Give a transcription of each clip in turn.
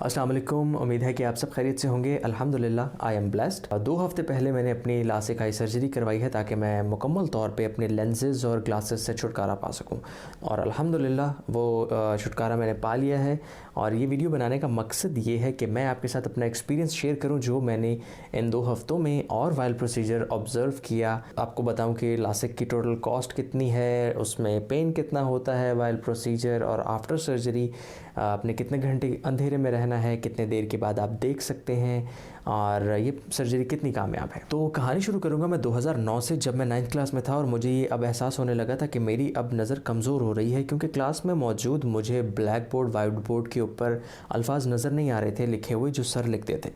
अस्सलाम वालेकुम। उम्मीद है कि आप सब खैरियत से होंगे। अल्हम्दुलिल्लाह आई एम ब्लेस्ड। 2 हफ़्ते पहले मैंने अपनी लासिक आई सर्जरी करवाई है ताकि मैं मुकम्मल तौर पे अपने लेंसेज़ और ग्लासेस से छुटकारा पा सकूं, और अल्हम्दुलिल्लाह वो छुटकारा मैंने पा लिया है। और ये वीडियो बनाने का मकसद ये है कि मैं आपके साथ अपना एक्सपीरियंस शेयर करूँ जो मैंने इन 2 हफ़्तों में और वाइल प्रोसीजर ऑब्ज़र्व किया। आपको बताऊँ कि लासिक की टोटल कॉस्ट कितनी है, उसमें पेन कितना होता है वाइल प्रोसीजर, और आफ्टर सर्जरी आपने कितने घंटे अंधेरे में रहना है, कितने देर के बाद आप देख सकते हैं, और ये सर्जरी कितनी कामयाब है। तो कहानी शुरू करूँगा मैं 2009 से, जब मैं 9th क्लास में था और मुझे ये अब एहसास होने लगा था कि मेरी अब नज़र कमज़ोर हो रही है, क्योंकि क्लास में मौजूद मुझे ब्लैक बोर्ड वाइट बोर्ड के ऊपर अल्फाज नज़र नहीं आ रहे थे लिखे हुए जो सर लिखते थे।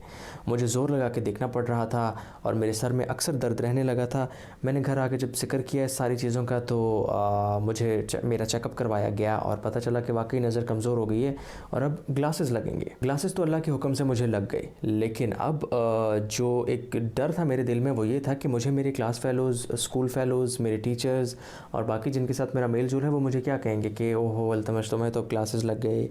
मुझे ज़ोर लगा के देखना पड़ रहा था और मेरे सर में अक्सर दर्द रहने लगा था। मैंने घर आके जब जिक्र किया इस सारी चीज़ों का तो मुझे मेरा चेकअप करवाया गया और पता चला कि वाकई नज़र कमज़ोर हो गई है और अब ग्लासेस लगेंगे। ग्लासेस तो अल्लाह के हुक्म से मुझे लग गए, लेकिन अब जो एक डर था मेरे दिल में वो ये था कि मुझे मेरे क्लास फेलोज़, स्कूल फेलोज़, मेरे टीचर्स और बाकी जिनके साथ मेरा मेल जोल है वो मुझे क्या कहेंगे कि ओहो अल्तमश, तुम्हें तो ग्लासेस लग गए,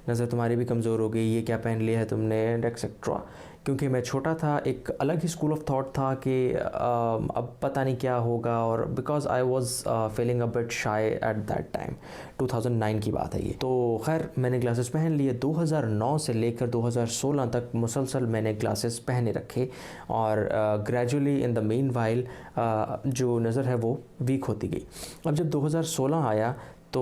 नज़र तुम्हारी भी कमज़ोर हो गई, ये क्या पहन लिया है तुमने, एक्सेट्रा। क्योंकि मैं छोटा था, एक अलग ही स्कूल ऑफ थॉट था कि अब पता नहीं क्या होगा, और because I was feeling a bit शाई एट दैट टाइम। 2009 की बात है ये। तो खैर मैंने ग्लासेस पहन लिए। 2009 से लेकर 2016 तक मुसलसल मैंने ग्लासेस पहने रखे, और gradually in the mean while जो नज़र है वो वीक होती गई। अब जब 2016 आया तो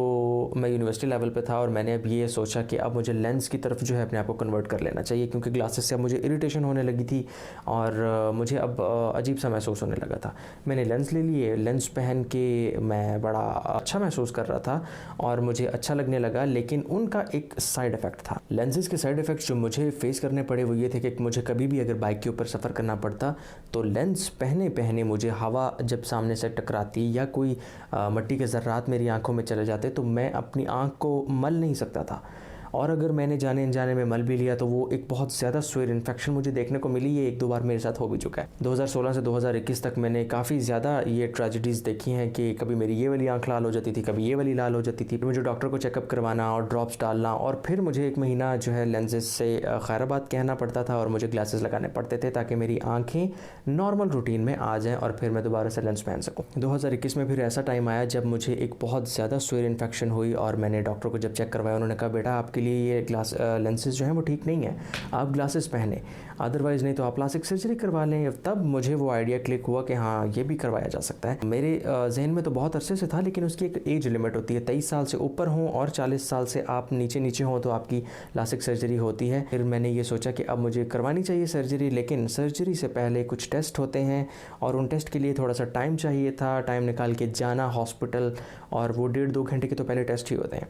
मैं यूनिवर्सिटी लेवल पे था और मैंने अब ये सोचा कि अब मुझे लेंस की तरफ जो है अपने आप को कन्वर्ट कर लेना चाहिए, क्योंकि ग्लासेस से अब मुझे इरिटेशन होने लगी थी और मुझे अब अजीब सा महसूस होने लगा था। मैंने लेंस ले लिए। लेंस पहन के मैं बड़ा अच्छा महसूस कर रहा था और मुझे अच्छा लगने लगा, लेकिन उनका एक साइड इफ़ेक्ट था। लेंसेज के साइड इफ़ेक्ट्स जो मुझे फेस करने पड़े वो ये थे कि मुझे कभी भी अगर बाइक के ऊपर सफ़र करना पड़ता तो लेंस पहने पहने मुझे हवा जब सामने से टकराती या कोई मट्टी के ज़र्रात मेरी आँखों में चले जाते तो मैं अपनी आँख को मल नहीं सकता था, और अगर मैंने जाने अनजाने में मल भी लिया तो वो एक बहुत ज़्यादा स्वेर इन्फेक्शन मुझे देखने को मिली। ये 1-2 बार मेरे साथ हो भी चुका है। 2016 से 2021 तक मैंने काफ़ी ज़्यादा ये ट्रेजेडीज़ देखी हैं कि कभी मेरी ये वाली आँख लाल हो जाती थी, कभी ये वाली लाल हो जाती थी। फिर मुझे डॉक्टर को चेकअप करवाना और ड्रॉप्स डालना, और फिर मुझे 1 महीना जो है लेंसेज से खैराबाद कहना पड़ता था और मुझे ग्लासेस लगाने पड़ते थे ताकि मेरी आँखें नॉर्मल रूटीन में आ जाएँ और फिर मैं दोबारा से लेंस पहन सकूँ। 2021 में फिर ऐसा टाइम आया जब मुझे एक बहुत ज़्यादा स्वेर इन्फेक्शन हुई और मैंने डॉक्टर को जब चेक करवाया, उन्होंने कहा बेटा आपके लिए ये ग्लास लेंसेज जो हैं वो ठीक नहीं है, आप ग्लासेस पहने, अदरवाइज़ नहीं तो आप प्लास्टिक सर्जरी करवा लें। तब मुझे वो आइडिया क्लिक हुआ कि हाँ ये भी करवाया जा सकता है। मेरे जहन में तो बहुत अरसे से था, लेकिन उसकी एक एज लिमिट होती है। 23 साल से ऊपर हों और 40 साल से आप नीचे हों तो आपकी प्लास्टिक सर्जरी होती है। फिर मैंने ये सोचा कि अब मुझे करवानी चाहिए सर्जरी, लेकिन सर्जरी से पहले कुछ टेस्ट होते हैं और उन टेस्ट के लिए थोड़ा सा टाइम चाहिए था। टाइम निकाल के जाना हॉस्पिटल, और वो 1.5-2 घंटे के तो पहले टेस्ट ही होते हैं।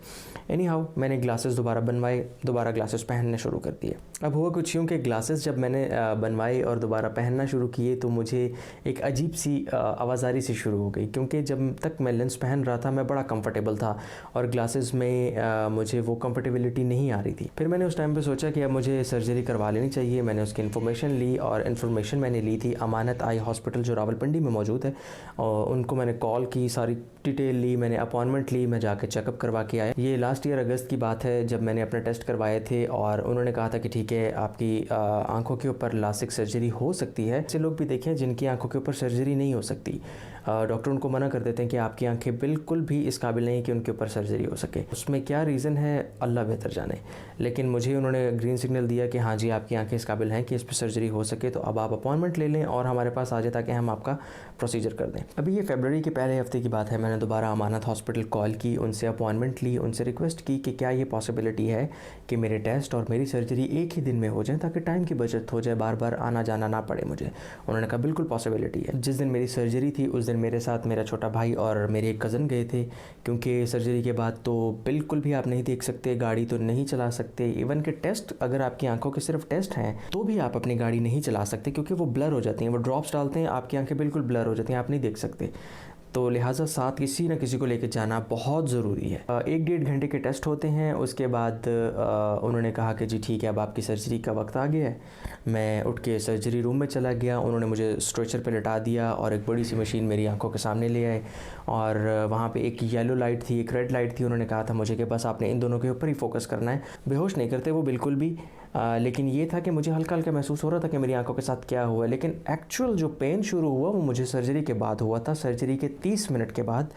एनी हाउ मैंने ग्लासेस दोबारा बनवाए, दोबारा ग्लासेस पहनने शुरू कर दिए। अब हुआ कुछ यूँ कि ग्लासेस जब मैंने बनवाए और दोबारा पहनना शुरू किए तो मुझे एक अजीब सी आवाज़ारी सी शुरू हो गई, क्योंकि जब तक मैं लेंस पहन रहा था मैं बड़ा कंफर्टेबल था और ग्लासेस में मुझे वो कंफर्टेबिलिटी नहीं आ रही थी। फिर मैंने उस टाइम पे सोचा कि अब मुझे सर्जरी करवा लेनी चाहिए। मैंने उसकी इन्फॉर्मेशन ली, और इन्फॉर्मेशन मैंने ली थी अमानत आई हॉस्पिटल जो रावलपिंडी में मौजूद है, और उनको मैंने कॉल की, सारी डिटेल ली, मैंने अपॉइंटमेंट ली, मैं जाके चेकअप करवा के आया। ये लास्ट ईयर अगस्त की बात है जब मैंने अपने टेस्ट करवाए थे, और उन्होंने कहा था कि ठीक है आपकी आंखों के ऊपर लासिक सर्जरी हो सकती है। ऐसे लोग भी देखें जिनकी आंखों के ऊपर सर्जरी नहीं हो सकती, डॉक्टर उनको मना कर देते हैं कि आपकी आंखें बिल्कुल भी इस काबिल नहीं कि उनके ऊपर सर्जरी हो सके। उसमें क्या रीज़न है अल्लाह बेहतर जाने, लेकिन मुझे उन्होंने ग्रीन सिग्नल दिया कि हाँ जी आपकी आंखें इस काबिल हैं कि इस पर सर्जरी हो सके, तो अब आप अपॉइंटमेंट ले लें और हमारे पास आ जाए ताकि हम आपका प्रोसीजर कर दें। अभी ये फरवरी के पहले हफ्ते की बात है। मैंने दोबारा अमानत हॉस्पिटल कॉल की, उनसे अपॉइंटमेंट ली, उनसे रिक्वेस्ट की कि क्या ये पॉसिबिलिटी है कि मेरे टेस्ट और मेरी सर्जरी एक ही दिन में हो जाए ताकि टाइम की बचत हो जाए, बार बार आना जाना ना पड़े मुझे। उन्होंने कहा बिल्कुल पॉसिबिलिटी है। जिस दिन मेरी सर्जरी थी उस दिन मेरे साथ मेरा छोटा भाई और मेरे एक कज़न गए थे, क्योंकि सर्जरी के बाद तो बिल्कुल भी आप नहीं देख सकते, गाड़ी तो नहीं चला सकते। इवन के टेस्ट, अगर आपकी आंखों के सिर्फ टेस्ट हैं तो भी आप अपनी गाड़ी नहीं चला सकते, क्योंकि वो ब्लर हो जाती हैं। वो ड्रॉप्स डालते हैं, आपकी आंखें बिल्कुल ब्लर हो जाती हैं, आप नहीं देख सकते। तो लिहाजा साथ किसी न किसी को लेकर जाना बहुत ज़रूरी है। 1-1.5 घंटे के टेस्ट होते हैं। उसके बाद उन्होंने कहा कि जी ठीक है, अब आपकी सर्जरी का वक्त आ गया है। मैं उठ के सर्जरी रूम में चला गया। उन्होंने मुझे स्ट्रेचर पे लिटा दिया और एक बड़ी सी मशीन मेरी आंखों के सामने ले आए और वहाँ पे एक येलो लाइट थी, एक रेड लाइट थी। उन्होंने कहा था मुझे कि बस आपने इन दोनों के ऊपर ही फोकस करना है। बेहोश नहीं करते वो बिल्कुल भी, लेकिन ये था कि मुझे हल्का हल्का महसूस हो रहा था कि मेरी आंखों के साथ क्या हुआ है। लेकिन एक्चुअल जो पेन शुरू हुआ वो मुझे सर्जरी के बाद हुआ था। सर्जरी के 30 मिनट के बाद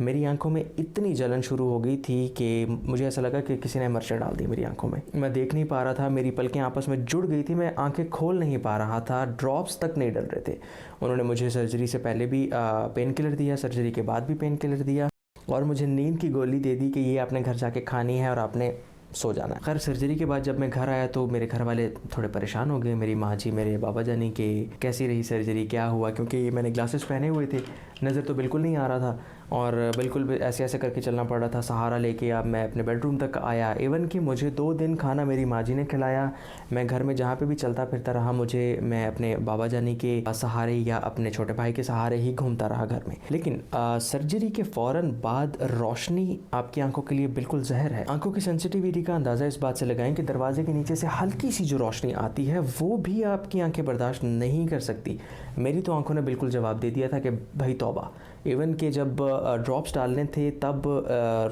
मेरी आंखों में इतनी जलन शुरू हो गई थी कि मुझे ऐसा लगा कि किसी ने मिर्चें डाल दी मेरी आंखों में। मैं देख नहीं पा रहा था, मेरी पलकें आपस में जुड़ गई थी, मैं आंखें खोल नहीं पा रहा था, ड्रॉप्स तक नहीं डल रहे थे। उन्होंने मुझे सर्जरी से पहले भी पेन किलर दिया, सर्जरी के बाद भी पेन किलर दिया और मुझे नींद की गोली दे दी कि ये आपने घर जाके खानी है और आपने सो जाना है। खैर सर्जरी के बाद जब मैं घर आया तो मेरे घर वाले थोड़े परेशान हो गए, मेरी माँ जी, मेरे बाबा जानी, कि कैसी रही सर्जरी, क्या हुआ, क्योंकि मैंने ग्लासेस पहने हुए थे, नज़र तो बिल्कुल नहीं आ रहा था और बिल्कुल भी ऐसे ऐसे करके चलना पड़ रहा था, सहारा लेके। अब मैं अपने बेडरूम तक आया, इवन कि मुझे 2 दिन खाना मेरी माँ जी ने खिलाया। मैं घर में जहाँ पे भी चलता फिरता रहा, मैं अपने बाबा जानी के सहारे या अपने छोटे भाई के सहारे ही घूमता रहा घर में। लेकिन सर्जरी के फ़ौरन बाद रोशनी आपकी आंखों के लिए बिल्कुल जहर है। आंखों की सेंसिटिविटी का अंदाज़ा इस बात से लगाएं कि दरवाजे के नीचे से हल्की सी जो रोशनी आती है वो भी आपकी आंखें बर्दाश्त नहीं कर सकती। मेरी तो आंखों ने बिल्कुल जवाब दे दिया था कि भाई तौबा। इवन कि जब ड्रॉप्स डालने थे तब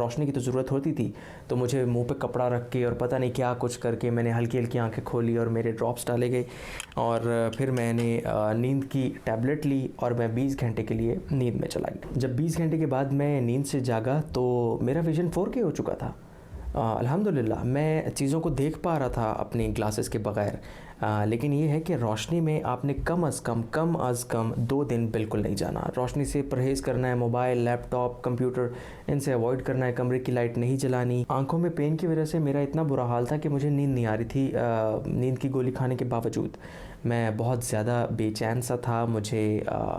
रोशनी की तो ज़रूरत होती थी, तो मुझे मुंह पे कपड़ा रख के और पता नहीं क्या कुछ करके मैंने हल्की हल्की आंखें खोली और मेरे ड्रॉप्स डाले गए और फिर मैंने नींद की टैबलेट ली और मैं 20 घंटे के लिए नींद में चला गया। जब 20 घंटे के बाद मैं नींद से जागा तो मेरा विज़न 4K हो चुका था। अल्हम्दुलिल्लाह मैं चीज़ों को देख पा रहा था अपनी ग्लासेस के बग़ैर। लेकिन ये है कि रोशनी में आपने कम अज़ कम 2 दिन बिल्कुल नहीं जाना। रोशनी से परहेज़ करना है, मोबाइल, लैपटॉप, कंप्यूटर इनसे अवॉइड करना है, कमरे की लाइट नहीं जलानी। आंखों में पेन की वजह से मेरा इतना बुरा हाल था कि मुझे नींद नहीं आ रही थी। नींद की गोली खाने के बावजूद मैं बहुत ज़्यादा बेचैन सा था, मुझे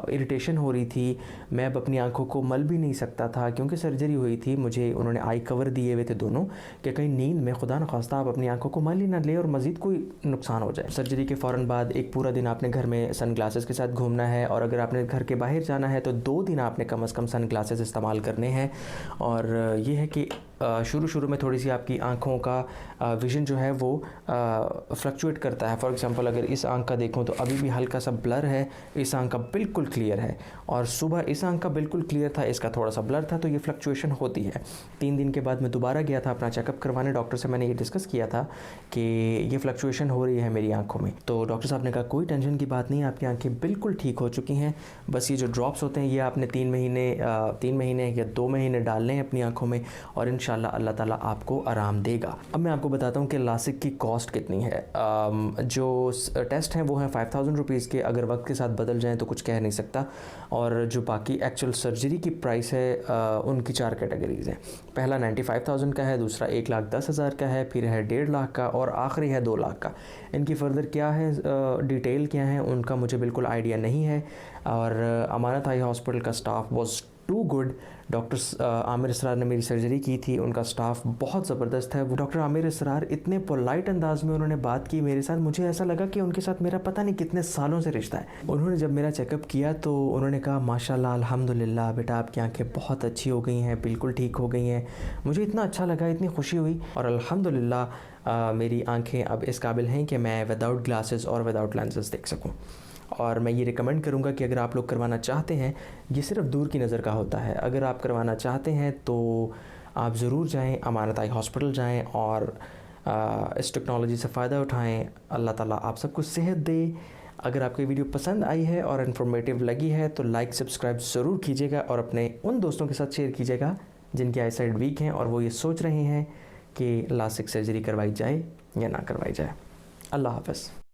इरिटेशन हो रही थी। मैं अब अपनी आंखों को मल भी नहीं सकता था क्योंकि सर्जरी हुई थी। मुझे उन्होंने आई कवर दिए हुए थे दोनों कि कहीं नींद में खुदा न खास्ता आप अपनी आंखों को मल ही ना ले और मज़ीद कोई नुकसान हो जाए। सर्जरी के फ़ौरन बाद एक पूरा दिन आपने घर में सन ग्लासेस के साथ घूमना है और अगर आपने घर के बाहर जाना है तो 2 दिन आपने कम अज़ कम सन ग्लासेस इस्तेमाल करने हैं। और ये है कि शुरू में थोड़ी सी आपकी आँखों का विज़न जो है वो फ्लक्चुएट करता है। फॉर एग्ज़ाम्पल अगर इस आँख का देखूँ तो अभी भी हल्का सा ब्लर है, इस आँख का बिल्कुल क्लियर है और सुबह इस आँख का बिल्कुल क्लियर था, इसका थोड़ा सा ब्लर था, तो ये फ्लक्चुएशन होती है। 3 दिन के बाद मैं दोबारा गया था अपना चेकअप करवाने। डॉक्टर से मैंने ये डिस्कस किया था कि ये फ्लक्चुएशन हो रही है मेरी आँखों में, तो डॉक्टर साहब ने कहा कोई टेंशन की बात नहीं, आपकी आँखें बिल्कुल ठीक हो चुकी हैं, बस ये जो ड्रॉप्स होते हैं ये आपने 3 महीने या 2 महीने डालने हैं अपनी आँखों में और इंशाल्लाह अल्लाह ताला आपको आराम देगा। अब मैं आपको बताता हूँ कि लासिक की कॉस्ट कितनी है। जो टेस्ट हैं वो हैं 5000 रुपीज़ के, अगर वक्त के साथ बदल जाएँ तो कुछ कह नहीं सकता। और जो बाकी एक्चुअल सर्जरी की प्राइस है उनकी 4 कैटेगरीज़ हैं। पहला 95,000 का है, दूसरा 1,10,000 का है, फिर है 1.5 लाख का और आखिरी है 2 लाख का। इनकी फ़र्दर क्या है डिटेल क्या है उनका मुझे बिल्कुल आइडिया नहीं है। और अमानत आई हॉस्पिटल का staff was too good. Doctor Aamir Israr ने मेरी सर्जरी की थी, उनका स्टाफ बहुत ज़बरदस्त है। वो डॉक्टर आमिर इसरार इतने पोलाइट अंदाज में उन्होंने बात की मेरे साथ, मुझे ऐसा लगा कि उनके साथ मेरा पता नहीं कितने सालों से रिश्ता है। उन्होंने जब मेरा चेकअप किया तो उन्होंने कहा माशाल्लाह अल्हम्दुलिल्लाह बेटा आपकी आंखें बहुत अच्छी हो गई हैं, बिल्कुल ठीक हो गई हैं। मुझे इतना अच्छा लगा, इतनी खुशी हुई और अल्हम्दुलिल्लाह मेरी आँखें अब इस काबिल हैं कि मैं विदाउट ग्लासेस और विदाउट लेंसेज देख सकूँ। और मैं ये रिकमेंड करूँगा कि अगर आप लोग करवाना चाहते हैं, ये सिर्फ दूर की नज़र का होता है, अगर आप करवाना चाहते हैं तो आप ज़रूर जाएं, अमानत आई हॉस्पिटल जाएं और इस टेक्नोलॉजी से फ़ायदा उठाएं। अल्लाह ताला आप सबको सेहत दे। अगर आपको ये वीडियो पसंद आई है और इन्फॉर्मेटिव लगी है तो लाइक सब्सक्राइब ज़रूर कीजिएगा और अपने उन दोस्तों के साथ शेयर कीजिएगा जिनकी आई साइड वीक हैं और वो ये सोच रहे हैं कि लासिक सर्जरी करवाई जाए या ना करवाई जाए। अल्लाह हाफ़िज़।